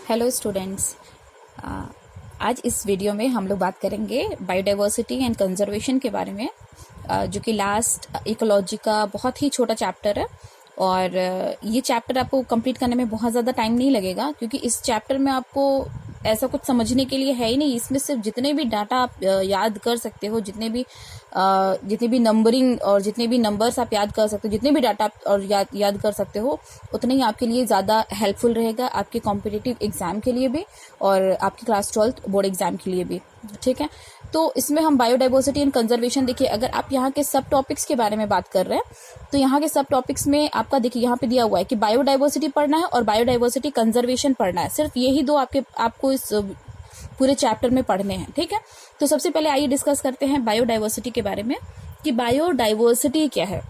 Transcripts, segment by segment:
Hello students. आज इस video में हम लोग बात करेंगे बायोडाइवर्सिटी एंड कंजर्वेशन के बारे में, जो कि लास्ट इकोलॉजी का बहुत ही छोटा चैप्टर है। और ये चैप्टर आपको कंप्लीट करने में बहुत ज़्यादा टाइम नहीं लगेगा, क्योंकि इस चैप्टर में आपको ऐसा कुछ समझने के लिए है ही नहीं। इसमें सिर्फ जितने भी डाटा आप याद कर सकते हो, जितने भी नंबरिंग और जितने भी नंबर्स आप याद कर सकते हो, जितने भी डाटा आप और याद कर सकते हो, उतने ही आपके लिए ज़्यादा हेल्पफुल रहेगा, आपके कॉम्पिटिटिव एग्जाम के लिए भी और आपके क्लास 12 बोर्ड एग्जाम के लिए भी। ठीक है, तो इसमें हम बायोडाइवर्सिटी एंड कंजर्वेशन, देखिए अगर आप यहाँ के सब टॉपिक्स के बारे में बात कर रहे हैं तो यहाँ के सब टॉपिक्स में आपका देखिए यहाँ पे दिया हुआ है कि बायोडाइवर्सिटी पढ़ना है और बायोडाइवर्सिटी कंजर्वेशन पढ़ना है। सिर्फ यही दो आपको इस पूरे चैप्टर में पढ़ने हैं। ठीक है, तो सबसे पहले आइए डिस्कस करते हैं बायोडाइवर्सिटी के बारे में कि बायोडाइवर्सिटी क्या है।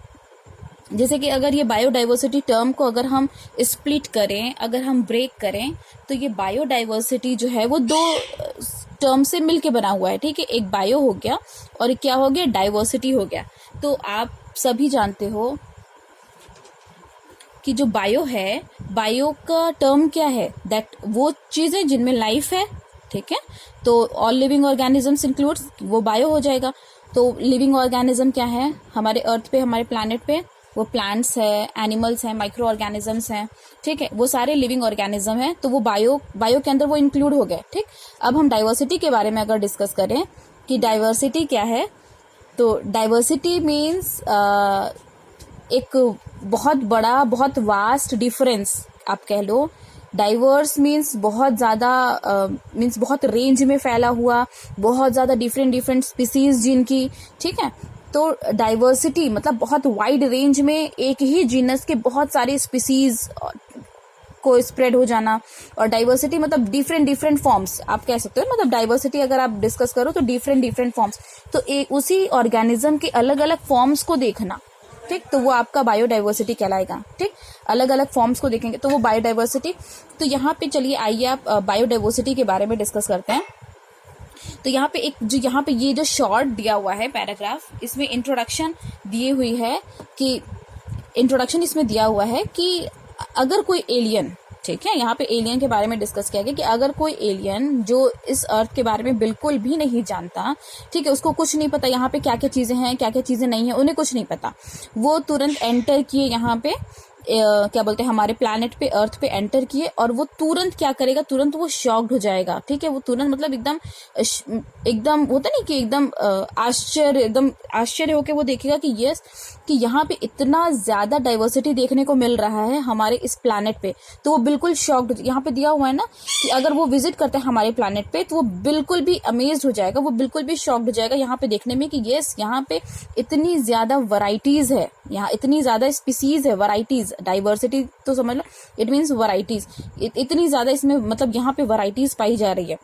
जैसे कि अगर ये बायोडाइवर्सिटी टर्म को अगर हम स्प्लिट करें, अगर हम ब्रेक करें, तो ये बायोडाइवर्सिटी जो है वो दो टर्म से मिलके बना हुआ है। ठीक है, एक बायो हो गया और एक क्या हो गया, डाइवर्सिटी हो गया। तो आप सभी जानते हो कि जो बायो है, बायो का टर्म क्या है, दैट वो चीजें जिनमें लाइफ है। ठीक है, तो ऑल लिविंग ऑर्गेनिजम्स इंक्लूड्स, वो बायो हो जाएगा। तो लिविंग ऑर्गेनिज्म क्या है हमारे अर्थ पे, हमारे प्लैनेट पे, वो प्लांट्स है, एनिमल्स हैं, माइक्रो ऑर्गेनिजम्स हैं। ठीक है, वो सारे लिविंग ऑर्गेनिज्म हैं, तो वो बायो के अंदर वो इंक्लूड हो गए। ठीक, अब हम डाइवर्सिटी के बारे में अगर डिस्कस करें कि डाइवर्सिटी क्या है, तो डाइवर्सिटी मीन्स एक बहुत बड़ा, बहुत वास्ट डिफरेंस आप कह लो। डाइवर्स मीन्स बहुत ज़्यादा, मीन्स बहुत रेंज में फैला हुआ, बहुत ज़्यादा डिफरेंट स्पीसीज जिनकी। ठीक है, तो डाइवर्सिटी मतलब बहुत वाइड रेंज में एक ही जीनस के बहुत सारे स्पीसीज को स्प्रेड हो जाना। और डाइवर्सिटी मतलब डिफरेंट फॉर्म्स आप कह सकते हो। मतलब डाइवर्सिटी अगर आप डिस्कस करो तो डिफरेंट फॉर्म्स, तो एक उसी ऑर्गेनिज्म के अलग अलग फॉर्म्स को देखना। ठीक, तो वो आपका बायोडाइवर्सिटी कहलाएगा। ठीक, अलग अलग फॉर्म्स को देखेंगे तो वो बायोडाइवर्सिटी। तो यहाँ पे चलिए आइए आप बायोडाइवर्सिटी के बारे में डिस्कस करते हैं। तो यहाँ पे यहाँ पे ये जो शॉर्ट दिया हुआ है पैराग्राफ, इसमें इंट्रोडक्शन दिए हुई है कि इंट्रोडक्शन इसमें दिया हुआ है कि अगर कोई एलियन, ठीक है, यहाँ पे एलियन के बारे में डिस्कस किया गया कि अगर कोई एलियन जो इस अर्थ के बारे में बिल्कुल भी नहीं जानता, ठीक है, उसको कुछ नहीं पता यहाँ पे क्या क्या चीजें हैं, क्या क्या चीजें नहीं है, उन्हें कुछ नहीं पता, वो तुरंत एंटर किए यहाँ पे क्या बोलते हैं, हमारे प्लैनेट पे, अर्थ पे एंटर किए, और वो तुरंत क्या करेगा, तुरंत वो शॉक्ड हो जाएगा। ठीक है, वो तुरंत मतलब एकदम होता नहीं कि एकदम आश्चर्य होके वो देखेगा कि यस, कि यहाँ पे इतना ज्यादा डाइवर्सिटी देखने को मिल रहा है हमारे इस प्लैनेट पे। तो वो बिल्कुल शॉक्ड, यहाँ पे दिया हुआ है ना कि अगर वो विजिट करते हैं हमारे प्लैनेट पे तो वो बिल्कुल भी अमेज्ड हो जाएगा, वो बिल्कुल भी शॉक्ड हो जाएगा यहाँ पे देखने में कि यस, यहाँ पे इतनी ज्यादा वैरायटीज है, यहाँ इतनी ज्यादा स्पीसीज है। वैरायटीज, डाइवर्सिटी तो समझ लो इट मीन्स वैरायटीज, इतनी ज्यादा इसमें मतलब यहाँ पे वैरायटीज पाई जा रही है।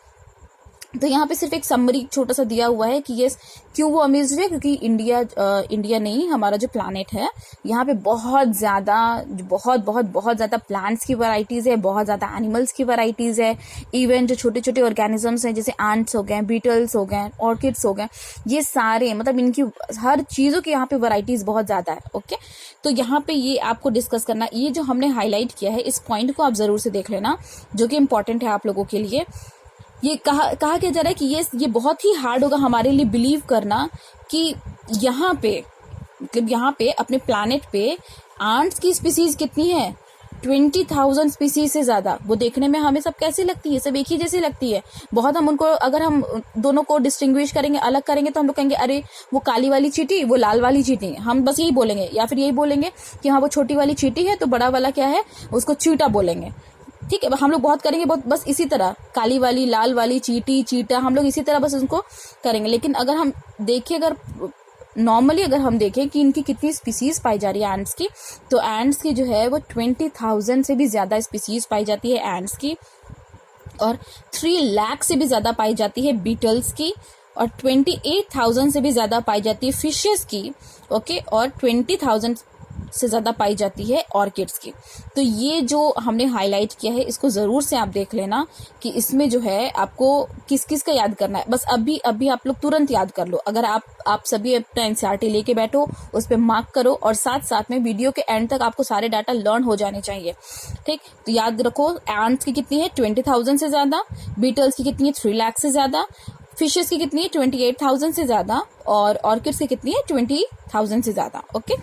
तो यहाँ पे सिर्फ एक समरी छोटा सा दिया हुआ है कि ये क्यों वो अमेज्ड है, क्योंकि इंडिया नहीं, हमारा जो प्लैनेट है यहाँ पे बहुत ज्यादा प्लांट्स की वैरायटीज है, बहुत ज्यादा एनिमल्स की वैरायटीज है। इवन जो छोटे छोटे ऑर्गेनिजम्स हैं, जैसे एंट्स हो गए, बीटल्स हो गए, ऑर्किड्स हो गए, ये सारे मतलब इनकी हर चीजों की यहाँ पे वैरायटीज बहुत ज्यादा है। ओके, तो यहाँ पे ये आपको डिस्कस करना, ये जो हमने हाईलाइट किया है, इस पॉइंट को आप जरूर से देख लेना, जो कि इम्पोर्टेंट है आप लोगों के लिए। ये कहा क्या जा रहा है कि ये बहुत ही हार्ड होगा हमारे लिए बिलीव करना कि यहाँ पे मतलब यहाँ पे अपने प्लैनेट पे एंट्स की स्पीसीज कितनी है, 20,000 स्पीसीज से ज्यादा। वो देखने में हमें सब कैसी लगती है, सब एक ही जैसी लगती है। बहुत हम उनको, अगर हम दोनों को डिस्टिंग्विश करेंगे, अलग करेंगे, तो हम लोग कहेंगे अरे वो काली वाली चींटी, वो लाल वाली चींटी, हम बस यही बोलेंगे। या फिर यही बोलेंगे कि हाँ वो छोटी वाली चींटी है तो बड़ा वाला क्या है, उसको चीटा बोलेंगे। ठीक है, हम लोग बहुत करेंगे, बहुत बस इसी तरह, काली वाली, लाल वाली, चीटा, हम लोग इसी तरह बस उनको करेंगे। लेकिन अगर हम देखें, अगर नॉर्मली अगर हम देखें कि इनकी कितनी स्पीसीज पाई जा रही है एंट्स की, तो एंट्स की जो है वो 20,000 से भी ज्यादा स्पीसीज पाई जाती है एंट्स की, और 3 लाख से भी ज्यादा पाई जाती है बीटल्स की, और 28,000 से भी ज्यादा पाई जाती है फिशेस की। ओके, और 20,000 से ज़्यादा पाई जाती है ऑर्किड्स की। तो ये जो हमने हाईलाइट किया है इसको ज़रूर से आप देख लेना कि इसमें जो है आपको किस किस का याद करना है। बस अभी अभी आप लोग तुरंत याद कर लो। अगर आप सभी अपना एनसीईआरटी लेके बैठो, उस पर मार्क करो और साथ साथ में वीडियो के एंड तक आपको सारे डाटा लर्न हो जाने चाहिए। ठीक, तो याद रखो एंट्स की कितनी है 20,000 से ज़्यादा, बीटल्स की कितनी है 3 लाख से ज़्यादा, फिशेस की कितनी है 28,000 से ज़्यादा और ऑर्किड्स की कितनी है 20,000 से ज़्यादा। ओके,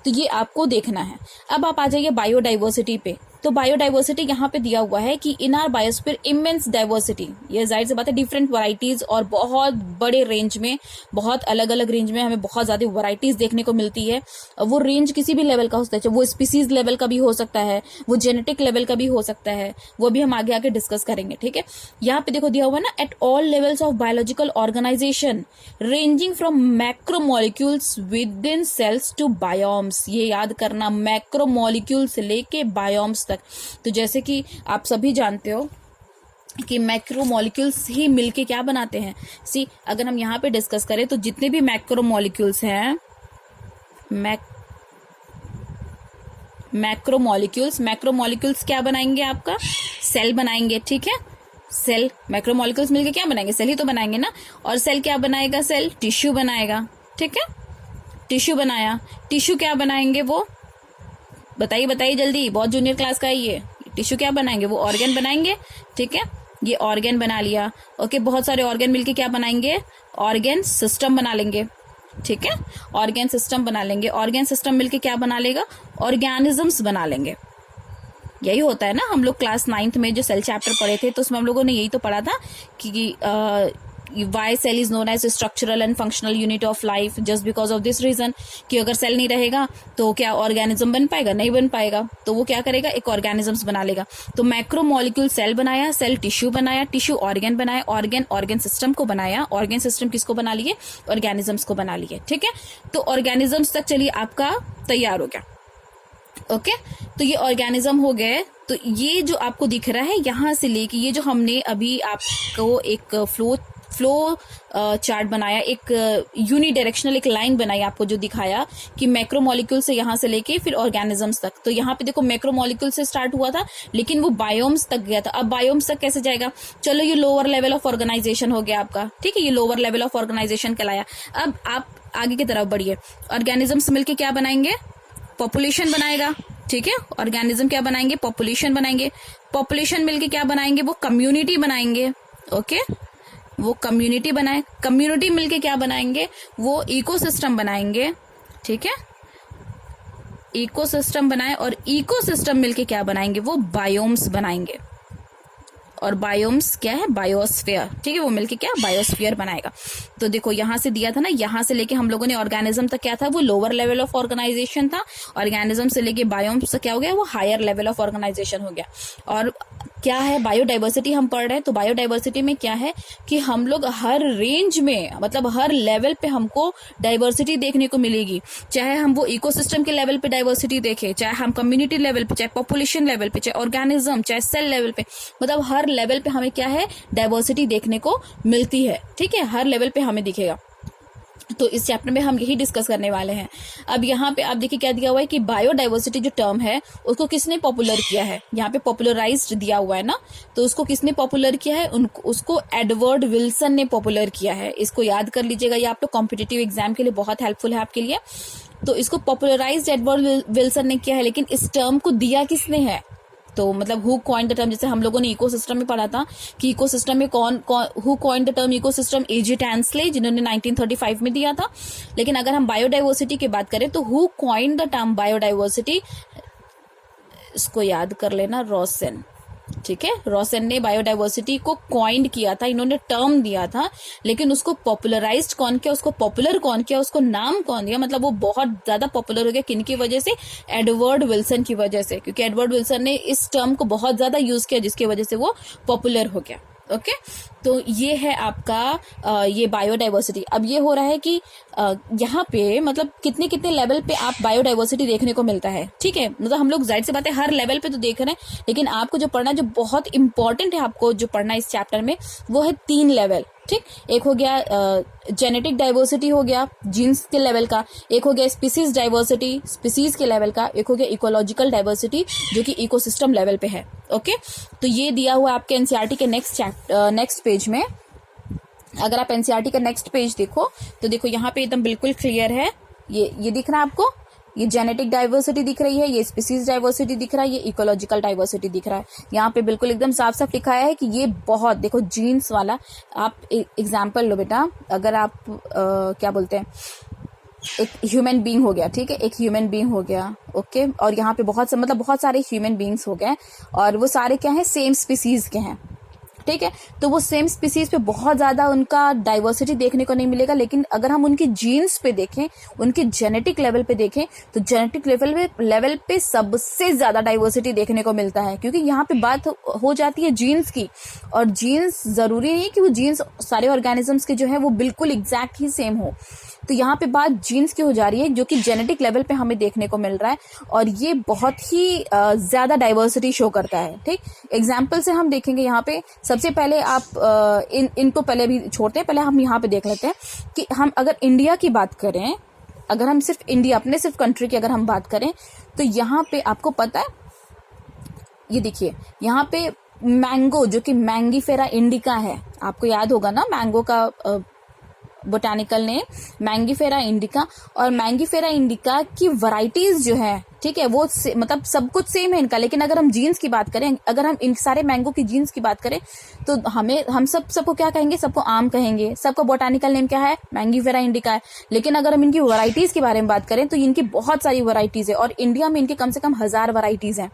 तो ये आपको देखना है। अब आप आ जाइए बायोडाइवर्सिटी पे। तो बायोडाइवर्सिटी यहाँ पे दिया हुआ है कि इन आर बायोस्फीयर इमेंस डाइवर्सिटी, ये जाहिर सी बात है डिफरेंट वैरायटीज और बहुत बड़े रेंज में, बहुत अलग अलग रेंज में हमें बहुत ज़्यादा वैरायटीज देखने को मिलती है। वो रेंज किसी भी लेवल का हो सकता है, वो स्पीसीज लेवल का भी हो सकता है, वो जेनेटिक लेवल का भी हो सकता है, वो भी हम आगे आगे डिस्कस करेंगे। ठीक है, यहाँ पे देखो दिया हुआ है ना, at all levels of biological organisation ranging from macromolecules within cells to biomes. ये याद करना, मैक्रोमोलिक्यूल से लेके बायोम्स तक। तो जैसे कि आप सभी जानते हो कि मैक्रोमोलिक्यूल्स ही मिलके क्या बनाते हैं। सी, अगर हम यहाँ पे डिस्कस करें तो जितने भी मैक्रोमोलिक्यूल्स हैं, मैक्रोमोलिक्यूल्स क्या बनाएंगे, आपका सेल बनाएंगे। ठीक है, सेल, मैक्रोमोलिक्यूल्स मिलके क्या बनाएंगे, सेल ही तो बनाएंगे ना। और सेल क्या बनाएगा, सेल टिश्यू बनाएगा। ठीक है, टिश्यू बनाया, टिश्यू क्या बनाएंगे, वो बताइए बताइए जल्दी, बहुत जूनियर क्लास का है ये। टिश्यू क्या बनाएंगे, वो ऑर्गन बनाएंगे। ठीक है, ये ऑर्गन बना लिया। ओके, बहुत सारे ऑर्गन मिलके क्या बनाएंगे, ऑर्गन सिस्टम बना लेंगे। ठीक है, ऑर्गन सिस्टम बना लेंगे। ऑर्गन सिस्टम मिलके क्या बना लेगा, ऑर्गेनिजम्स बना लेंगे। यही होता है ना, हम लोग क्लास 9th में जो सेल चैप्टर पढ़े थे तो उसमें हम लोगों ने यही तो पढ़ा था कि why cell is known as structural and functional unit of life just because of this reason, कि अगर सेल नहीं रहेगा तो क्या ऑर्गेनिज्म बन पाएगा, नहीं बन पाएगा। तो वो क्या करेगा, एक ऑर्गेनिजम्स बना लेगा। तो मैक्रोमोलिक्यूल सेल बनाया, सेल टिश्यू बनाया, टिश्यू ऑर्गन बनाया, ऑर्गन सिस्टम को बनाया, ऑर्गन सिस्टम किसको बना लिए, ऑर्गेनिजम्स को बना लिए। ठीक है, तो ऑर्गेनिजम्स तक चलिए आपका तैयार हो गया। ओके, तो ये ऑर्गेनिज्म हो गए। तो ये जो आपको दिख रहा है यहाँ से लेके, ये जो हमने अभी आपको एक फ्लो चार्ट बनाया, एक यूनिडायरेक्शनल एक लाइन बनाई, आपको जो दिखाया कि मैक्रोमोलिक्यूल से यहाँ से लेके फिर ऑर्गेनिजम्स तक। तो यहाँ पे देखो मैक्रोमोलिक्यूल से स्टार्ट हुआ था लेकिन वो बायोम्स तक गया था। अब बायोम्स तक कैसे जाएगा, चलो ये लोअर लेवल ऑफ ऑर्गेनाइजेशन हो गया आपका। ठीक है, ये लोअर लेवल ऑफ ऑर्गेनाइजेशन कहलाया। अब आप आगे की तरफ बढ़िए, ऑर्गेनिजम्स मिलके क्या बनाएंगे, पॉपुलेशन बनाएगा। ठीक है, ऑर्गेनिज्म क्या बनाएंगे, पॉपुलेशन बनाएंगे। पॉपुलेशन मिलके क्या बनाएंगे, वो कम्युनिटी बनाएंगे। ओके, वो कम्युनिटी बनाए, कम्युनिटी मिलके क्या बनाएंगे, वो इकोसिस्टम बनाएंगे। ठीक है, इकोसिस्टम बनाए और इकोसिस्टम मिलके क्या बनाएंगे, वो बायोम्स बनाएंगे। और बायोम्स क्या है, बायोस्फीयर। ठीक है, वो मिलके क्या, बायोस्फीयर बनाएगा। तो देखो यहाँ से दिया था ना, यहाँ से लेके हम लोगों ने ऑर्गेनिज्म तक क्या था, वो लोअर लेवल ऑफ ऑर्गेनाइजेशन था। ऑर्गेनिज्म से लेके बायोम्स तक क्या हो गया, वो हायर लेवल ऑफ ऑर्गेनाइजेशन हो गया। और क्या है, बायोडाइवर्सिटी हम पढ़ रहे हैं। तो बायोडाइवर्सिटी में क्या है कि हम लोग हर रेंज में, मतलब हर लेवल पे हमको डाइवर्सिटी देखने को मिलेगी। चाहे हम वो इकोसिस्टम के लेवल पे डाइवर्सिटी देखें, चाहे हम कम्युनिटी लेवल पे, चाहे पॉपुलेशन लेवल पे, चाहे ऑर्गेनिज्म, चाहे सेल लेवल पे, मतलब हर लेवल पे हमें क्या है, डाइवर्सिटी देखने को मिलती है। ठीक है, हर लेवल पे हमें दिखेगा। तो इस चैप्टर में हम यही डिस्कस करने वाले हैं। अब यहाँ पे आप देखिए क्या दिया हुआ है कि बायोडाइवर्सिटी जो टर्म है उसको किसने पॉपुलर किया है, यहाँ पे पॉपुलराइज्ड दिया हुआ है ना। तो उसको किसने पॉपुलर किया है, उसको एडवर्ड विल्सन ने पॉपुलर किया है। इसको याद कर लीजिएगा, ये आप लोग कॉम्पिटिटिव एग्जाम के लिए बहुत हेल्पफुल है आपके लिए। तो इसको पॉपुलराइज्ड एडवर्ड विल्सन ने किया है, लेकिन इस टर्म को दिया किसने है, तो मतलब हु कॉइंड द टर्म, जैसे हम लोगों ने इकोसिस्टम में पढ़ा था कि इकोसिस्टम में कौन who coined the term ecosystem, A G Tansley, जिन्होंने 1935 में दिया था। लेकिन अगर हम बायोडाइवर्सिटी की बात करें तो who coined the term biodiversity, इसको याद कर लेना, रॉसन। ठीक है, रॉसन ने बायोडाइवर्सिटी को कॉइंड किया था, इन्होंने टर्म दिया था, लेकिन उसको पॉपुलराइज्ड कौन किया, उसको पॉपुलर कौन किया, उसको नाम कौन दिया, मतलब वो बहुत ज्यादा पॉपुलर हो गया किनकी वजह से, एडवर्ड विल्सन की वजह से, क्योंकि एडवर्ड विल्सन ने इस टर्म को बहुत ज्यादा यूज किया जिसकी वजह से वो पॉपुलर हो गया। ओके, तो ये है आपका ये बायोडाइवर्सिटी। अब ये हो रहा है कि यहाँ पे मतलब कितने कितने लेवल पे आप बायोडाइवर्सिटी देखने को मिलता है। ठीक है, मतलब हम लोग जाहिर सी बात है हर लेवल पे तो देख रहे हैं, लेकिन आपको जो पढ़ना, जो बहुत इंपॉर्टेंट है आपको जो पढ़ना इस चैप्टर में, वो है 3 लेवल। ठीक, एक हो गया जेनेटिक डाइवर्सिटी हो गया जीन्स के लेवल का, एक हो गया स्पीसीज डाइवर्सिटी स्पीसीज के लेवल का, एक हो गया इकोलॉजिकल डाइवर्सिटी जो कि इकोसिस्टम लेवल पे है। ओके, तो ये दिया हुआ आपके एनसीईआरटी के नेक्स्ट पेज में। अगर आप एनसीईआरटी का नेक्स्ट पेज देखो तो देखो यहाँ पे एकदम बिल्कुल क्लियर है, ये दिख रहा है आपको, ये जेनेटिक डाइवर्सिटी दिख रही है, ये स्पीसीज डाइवर्सिटी दिख रहा है, ये इकोलॉजिकल डाइवर्सिटी दिख रहा है। यहाँ पे बिल्कुल एकदम साफ साफ लिखा है कि ये बहुत, देखो जीन्स वाला, आप एग्जाम्पल लो बेटा, अगर आप क्या बोलते हैं, एक ह्यूमन बीइंग हो गया, ठीक है, एक ह्यूमन बीइंग हो गया, ओके, और यहाँ पे बहुत सारे ह्यूमन बीइंग्स हो गए और वो सारे क्या है, सेम स्पीसीज के हैं, ठीक है। तो वो सेम स्पीसीज पे बहुत ज्यादा उनका डाइवर्सिटी देखने को नहीं मिलेगा, लेकिन अगर हम उनकी जीन्स पे देखें, उनके जेनेटिक लेवल पे देखें, तो जेनेटिक लेवल पे सबसे ज्यादा डाइवर्सिटी देखने को मिलता है, क्योंकि यहाँ पे बात हो जाती है जीन्स की, और जीन्स जरूरी नहीं है कि वो जीन्स सारे ऑर्गेनिजम्स के जो है वो बिल्कुल एग्जैक्ट ही सेम हो। तो यहाँ पे बात जीन्स की हो जा रही है जो कि जेनेटिक लेवल पे हमें देखने को मिल रहा है, और ये बहुत ही ज्यादा डाइवर्सिटी शो करता है। ठीक, एग्जाम्पल से हम देखेंगे यहाँ पे। सबसे पहले आप इनको पहले भी छोड़ते हैं, पहले हम यहाँ पे देख लेते हैं कि हम अगर इंडिया की बात करें, अगर हम सिर्फ इंडिया, अपने सिर्फ कंट्री की अगर हम बात करें, तो यहाँ पे आपको पता है, ये देखिए यहाँ पे मैंगो जो कि मैंगीफेरा इंडिका है, आपको याद होगा ना, मैंगो का बोटानिकल नेम मैंगीफेरा इंडिका, और मैंगीफेरा इंडिका की वैरायटीज जो है, ठीक है, वो मतलब सब कुछ सेम है इनका, लेकिन अगर हम जीन्स की बात करें, अगर हम इन सारे मैंगो की जीन्स की बात करें, तो हम सबको क्या कहेंगे, सबको आम कहेंगे, सबका बोटानिकल नेम क्या है, मैंगीफेरा इंडिका है। लेकिन अगर हम इनकी वैरायटीज के बारे में बात करें तो इनकी बहुत सारी वैरायटीज है, और इंडिया में इनके कम से कम 1000 वैरायटीज हैं।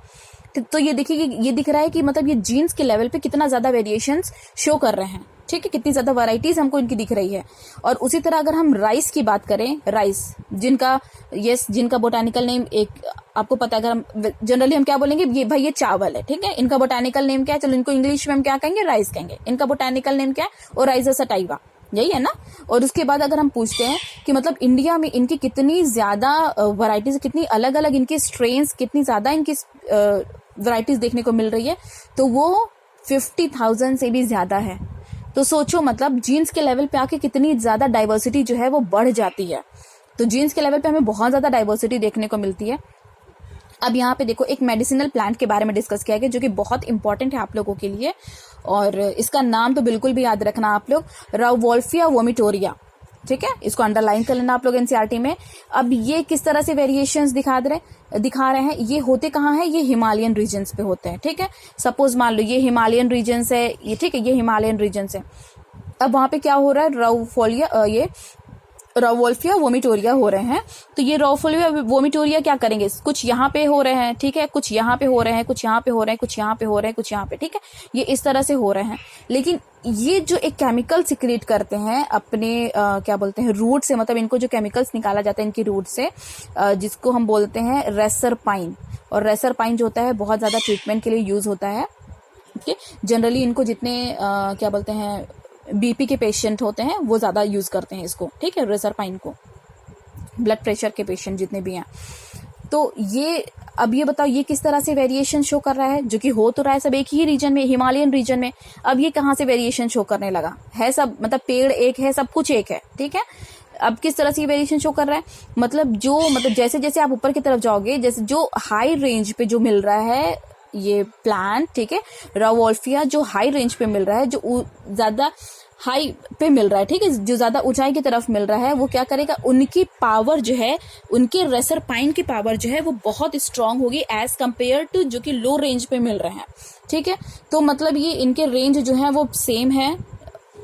तो ये देखिए, ये दिख रहा है कि मतलब ये जीन्स के लेवल पे कितना ज्यादा वेरिएशंस शो कर रहे हैं, ठीक है, कितनी ज्यादा वैरायटीज हमको इनकी दिख रही है। और उसी तरह अगर हम राइस की बात करें, राइस जिनका बोटानिकल नेम एक आपको पता है, अगर हम जनरली हम क्या बोलेंगे, ये भाई ये चावल है, ठीक है, इनका बोटानिकल नेम क्या है, चलो इनको इंग्लिश में हम क्या कहेंगे, राइस कहेंगे, इनका बोटानिकल नेम क्या है, ओराइजा सटाइवा, यही है ना। और उसके बाद अगर हम पूछते हैं कि मतलब इंडिया में इनकी कितनी ज्यादा वैरायटीज, कितनी अलग अलग इनकी स्ट्रेन्स, कितनी ज्यादा इनकी वैरायटीज देखने को मिल रही है, तो वो 50,000 से भी ज्यादा है। तो सोचो, मतलब जीन्स के लेवल पे आके कितनी ज्यादा डाइवर्सिटी जो है वो बढ़ जाती है। तो जीन्स के लेवल पे हमें बहुत ज्यादा डाइवर्सिटी देखने को मिलती है। अब यहाँ पे देखो, एक मेडिसिनल प्लांट के बारे में डिस्कस किया गया जो कि बहुत इंपॉर्टेंट है आप लोगों के लिए, और इसका नाम तो बिल्कुल भी याद रखना आप लोग, राउवोल्फिया वोमिटोरिया, ठीक है, इसको अंडरलाइन कर लेना आप लोग एनसीईआरटी में। अब ये किस तरह से वेरिएशंस दिखा रहे हैं, ये होते कहाँ हैं, ये हिमालयन रीजन्स पे होते हैं, ठीक है। सपोज मान लो ये हिमालयन रीजन्स है, ये ठीक है, ये हिमालयन रीजन्स है। अब वहां पे क्या हो रहा है, राउवोल्फिया वोमिटोरिया हो रहे हैं। तो ये राउवोल्फिया वोमिटोरिया क्या करेंगे, कुछ यहाँ पे हो रहे हैं, ठीक है, कुछ यहाँ पे हो रहे हैं, कुछ यहाँ पे हो रहे हैं, कुछ यहाँ पे हो रहे हैं, कुछ यहाँ पे, ठीक है, ये इस तरह से हो रहे हैं। लेकिन ये जो एक केमिकल सिक्रेट करते हैं अपने क्या बोलते हैं, रूट से, मतलब इनको जो केमिकल्स निकाला जाता है इनकी रूट से, जिसको हम बोलते हैं रेसरपाइन। और रेसरपाइन जो होता है बहुत ज्यादा ट्रीटमेंट के लिए यूज होता है, ठीक है। जनरली इनको जितने क्या बोलते हैं बीपी के पेशेंट होते हैं वो ज्यादा यूज करते हैं इसको, ठीक है, रेसरपाइन को, ब्लड प्रेशर के पेशेंट जितने भी हैं। तो ये अब ये बताओ, ये किस तरह से वेरिएशन शो कर रहा है, जो कि हो तो रहा है सब एक ही रीजन में, हिमालयन रीजन में। अब ये कहाँ से वेरिएशन शो करने लगा है, सब मतलब पेड़ एक है, सब कुछ एक है, ठीक है। अब किस तरह से वेरिएशन शो कर रहा है, मतलब जैसे जैसे आप ऊपर की तरफ जाओगे, जैसे जो हाई रेंज पे जो मिल रहा है ये प्लांट, ठीक है, राउवोल्फिया जो हाई रेंज पे मिल रहा है, जो ज्यादा हाई पे मिल रहा है, ठीक है, जो ज्यादा ऊंचाई की तरफ मिल रहा है, वो क्या करेगा, उनकी पावर जो है, उनके रेसरपाइन की पावर जो है वो बहुत स्ट्रांग होगी एज कंपेयर टू जो कि लो रेंज पे मिल रहे हैं, ठीक है। तो मतलब ये इनके रेंज जो है वो सेम है,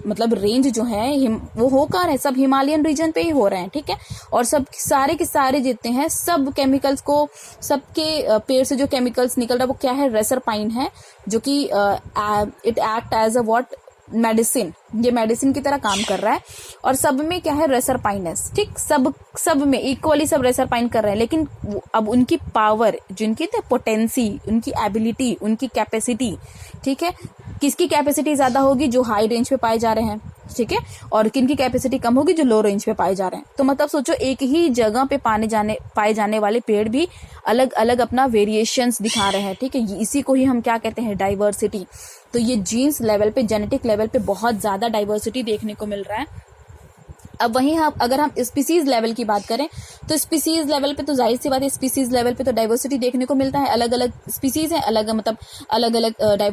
मतलब रेंज जो है वो हो कहाँ है, सब हिमालयन रीजन पे ही हो रहे हैं, ठीक है। और सब सारे के सारे जितने हैं सब केमिकल्स को, सबके पेड़ से जो केमिकल्स निकल रहा है वो क्या है, रेसरपाइन है, जो कि it act as a what, medicine, ये मेडिसिन की तरह काम कर रहा है। और सब में क्या है, रेसरपाइनस, ठीक, सब में इक्वली सब रेसरपाइन कर रहे हैं। लेकिन अब उनकी पावर, जिनकी पोटेंसी, उनकी एबिलिटी, उनकी कैपेसिटी, ठीक है, किसकी कैपेसिटी ज्यादा होगी, जो हाई रेंज पे पाए जा रहे हैं, ठीक है, और किन की कैपेसिटी कम होगी, जो लो रेंज पे पाए जा रहे हैं। तो मतलब सोचो एक ही जगह पे पाए जाने वाले पेड़ भी अलग अलग अपना वेरिएशंस दिखा रहे हैं, ठीक है। इसी को ही हम क्या कहते हैं, डाइवर्सिटी। तो ये जीन्स लेवल पे, जेनेटिक लेवल पे बहुत ज्यादा डाइवर्सिटी देखने को मिल रहा है। अब वहीं हम अगर हम स्पीसीज लेवल की बात करें, तो स्पीसीज लेवल पे तो जाहिर सी बात है, स्पीसीज लेवल पे तो डाइवर्सिटी देखने को मिलता है। अलग अलग स्पीसीज हैं, अलग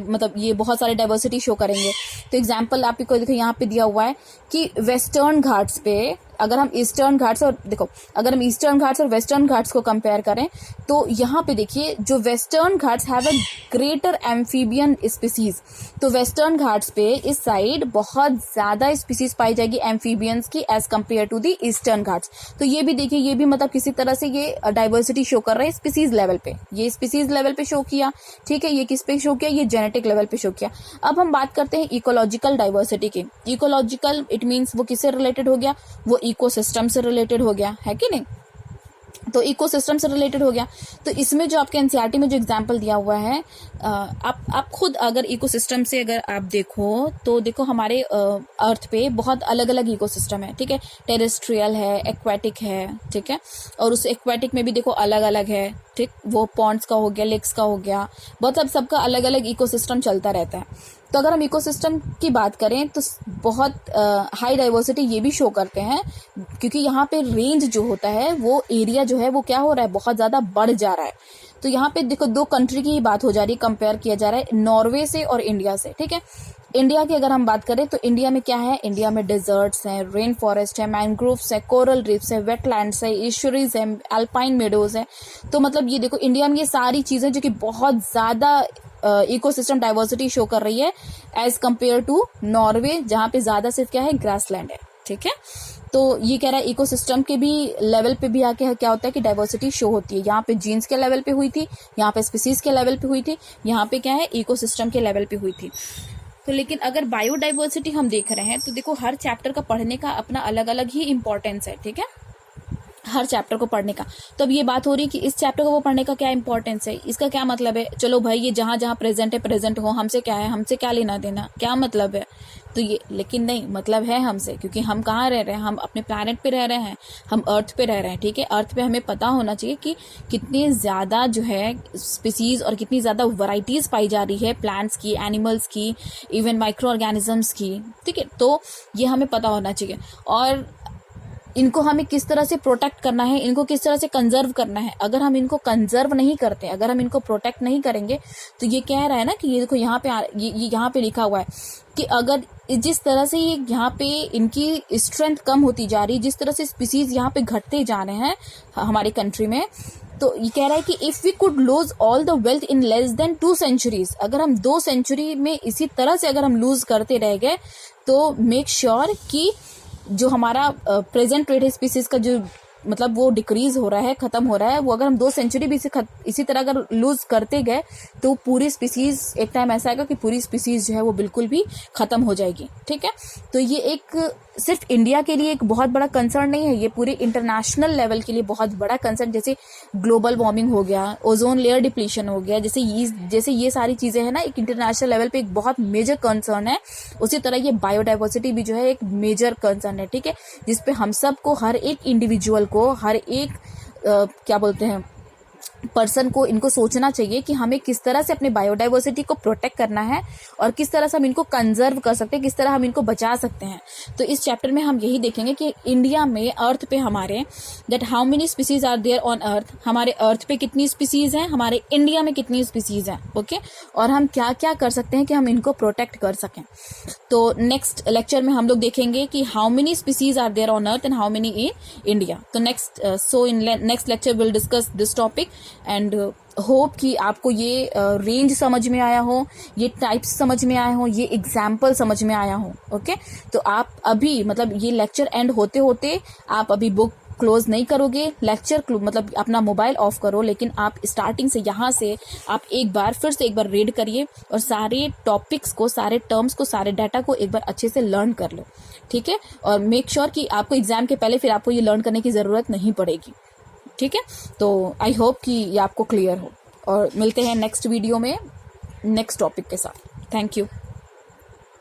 मतलब ये बहुत सारे डाइवर्सिटी शो करेंगे। तो एग्जाम्पल आपको देखो यहाँ पे दिया हुआ है कि वेस्टर्न घाट्स पे अगर हम ईस्टर्न घाट्स और वेस्टर्न घाट्स को कंपेयर करें, तो यहाँ पे देखिए जो western Ghats have a greater amphibian species. तो वेस्टर्न घाट्स पे इस साइड बहुत ज्यादा स्पीसीज पाई जाएगी एम्फीबियंस की as compare to the Eastern Ghats. तो ये भी देखिए, ये भी मतलब किसी तरह से ये डाइवर्सिटी शो कर रहा है स्पीसीज लेवल पे। ये स्पीसीज लेवल पे शो किया, ठीक है। ये किस पे शो किया, ये जेनेटिक लेवल पे शो किया। अब हम बात करते हैं इकोलॉजिकल डाइवर्सिटी की। इकोलॉजिकल इट मीन्स वो किससे रिलेटेड हो गया, वो इकोसिस्टम से रिलेटेड हो गया, है कि नहीं। तो इकोसिस्टम से रिलेटेड हो गया। तो इसमें जो आपके एनसीईआरटी में जो एग्जांपल दिया हुआ है, आप खुद अगर इकोसिस्टम से अगर आप देखो तो देखो हमारे अर्थ पे बहुत अलग अलग इकोसिस्टम है, ठीक है। टेरेस्ट्रियल है, एक्वेटिक है, ठीक है। और उस एक्वेटिक में भी देखो अलग अलग है, ठीक। वो पॉन्ड्स का हो गया, लेक्स का हो गया, मतलब सबका अलग अलग इकोसिस्टम चलता रहता है। तो अगर हम इकोसिस्टम की बात करें तो बहुत हाई डाइवर्सिटी ये भी शो करते हैं, क्योंकि यहाँ पे रेंज जो होता है, वो एरिया जो है वो क्या हो रहा है, बहुत ज्यादा बढ़ जा रहा है। तो यहाँ पे देखो दो कंट्री की ही बात हो जा रही है, कंपेयर किया जा रहा है नॉर्वे से और इंडिया से, ठीक है। इंडिया की अगर हम बात करें तो इंडिया में क्या है, इंडिया में डेजर्ट्स हैं, रेन फॉरेस्ट है, मैंग्रोव्स है, कोरल रीफ्स है, वेटलैंड्स है, ईस्चुरीज है, अल्पाइन मेडोज है। तो मतलब ये देखो इंडिया में ये सारी चीजें जो कि बहुत ज्यादा इकोसिस्टम डाइवर्सिटी शो कर रही है एज कंपेयर टू नॉर्वे, जहां पे ज्यादा सिर्फ क्या है, ग्रासलैंड है, ठीक है। तो ये कह रहा है इकोसिस्टम के भी लेवल पे भी आके क्या होता है कि डाइवर्सिटी शो होती है। यहाँ पे जीन्स के लेवल पे हुई थी, यहाँ पे स्पीसीज के लेवल पे हुई थी, यहाँ पे क्या है, इकोसिस्टम के लेवल पे हुई थी। तो लेकिन अगर बायोडाइवर्सिटी हम देख रहे हैं तो देखो हर चैप्टर का पढ़ने का अपना अलग अलग ही इंपॉर्टेंस है, ठीक है, हर चैप्टर को पढ़ने का। तो अब ये बात हो रही है कि इस चैप्टर को वो पढ़ने का क्या इंपॉर्टेंस है, इसका क्या मतलब है। चलो भाई ये जहां जहां प्रेजेंट है प्रेजेंट हो, हमसे क्या है, हमसे क्या लेना देना, क्या मतलब है। तो ये लेकिन नहीं, मतलब है हमसे, क्योंकि हम कहाँ रह रहे हैं, हम अपने प्लैनेट पे रह रहे हैं, हम अर्थ पे रह रहे हैं, ठीक है। अर्थ पे हमें पता होना चाहिए कि कितनी ज्यादा जो है स्पीसीज और कितनी ज्यादा वैरायटीज पाई जा रही है प्लांट्स की, एनिमल्स की, इवन माइक्रो ऑर्गेनिजम्स की, ठीक है। तो ये हमें पता होना चाहिए और इनको हमें किस तरह से प्रोटेक्ट करना है, इनको किस तरह से कंजर्व करना है। अगर हम इनको कंजर्व नहीं करते, अगर हम इनको प्रोटेक्ट नहीं करेंगे, तो ये कह रहा है ना कि ये देखो यहाँ पे यहाँ पे लिखा हुआ है कि अगर जिस तरह से ये यहाँ पे इनकी स्ट्रेंथ कम होती जा रही है, जिस तरह से स्पीसीज यहाँ पे घटते जा रहे हैं हमारे कंट्री में, तो ये कह रहा है कि if we could lose all the wealth in less than 2 centuries, अगर हम 2 century में इसी तरह से अगर हम लूज करते रह गए, तो मेक श्योर कि जो हमारा प्रेजेंट रेट है स्पीसीज का, जो मतलब वो डिक्रीज हो रहा है, खत्म हो रहा है, वो अगर हम 2 century भी इसी तरह अगर लूज करते गए, तो पूरी स्पीसीज एक टाइम ऐसा आएगा कि पूरी स्पीसीज जो है वो बिल्कुल भी खत्म हो जाएगी, ठीक है। तो ये एक सिर्फ इंडिया के लिए एक बहुत बड़ा कंसर्न नहीं है, ये पूरे इंटरनेशनल लेवल के लिए बहुत बड़ा कंसर्न, जैसे ग्लोबल वार्मिंग हो गया, ओजोन लेयर डिप्लीशन हो गया, जैसे ये सारी चीजें हैं ना, एक इंटरनेशनल लेवल पे एक बहुत मेजर कंसर्न है। उसी तरह ये बायोडाइवर्सिटी भी जो है एक मेजर कंसर्न है, ठीक है, जिसपे हम सबको, हर एक इंडिविजुअल को, हर एक क्या बोलते हैं पर्सन को इनको सोचना चाहिए कि हमें किस तरह से अपने बायोडाइवर्सिटी को प्रोटेक्ट करना है और किस तरह से हम इनको कंजर्व कर सकते हैं, किस तरह हम इनको बचा सकते हैं। तो इस चैप्टर में हम यही देखेंगे कि इंडिया में, अर्थ पे हमारे, that how many species are there on earth, हमारे अर्थ पे कितनी स्पीसीज हैं, हमारे इंडिया में कितनी स्पीसीज हैं, ओके, और हम क्या क्या कर सकते हैं कि हम इनको प्रोटेक्ट कर सकें। तो नेक्स्ट लेक्चर में हम लोग देखेंगे कि how many species are there on earth and how many in India. तो next lecture will discuss this topic and hope कि आपको ये रेंज समझ में आया हो, ये टाइप्स समझ में आया हो, ये एग्जाम्पल समझ में आया हो, ओके। तो आप अभी मतलब ये लेक्चर एंड होते होते आप अभी बुक क्लोज नहीं करोगे, लेक्चर मतलब अपना मोबाइल ऑफ करो, लेकिन आप स्टार्टिंग से यहाँ से आप फिर से एक बार रीड करिए और सारे टॉपिक्स को, सारे टर्म्स को, सारे डाटा को एक बार अच्छे से लर्न कर लो, ठीक है। और मेक श्योर कि आपको एग्जाम के पहले फिर आपको ये लर्न करने की जरूरत नहीं पड़ेगी, ठीक है। तो आई होप कि ये आपको क्लियर हो और मिलते हैं नेक्स्ट वीडियो में नेक्स्ट टॉपिक के साथ। Thank you.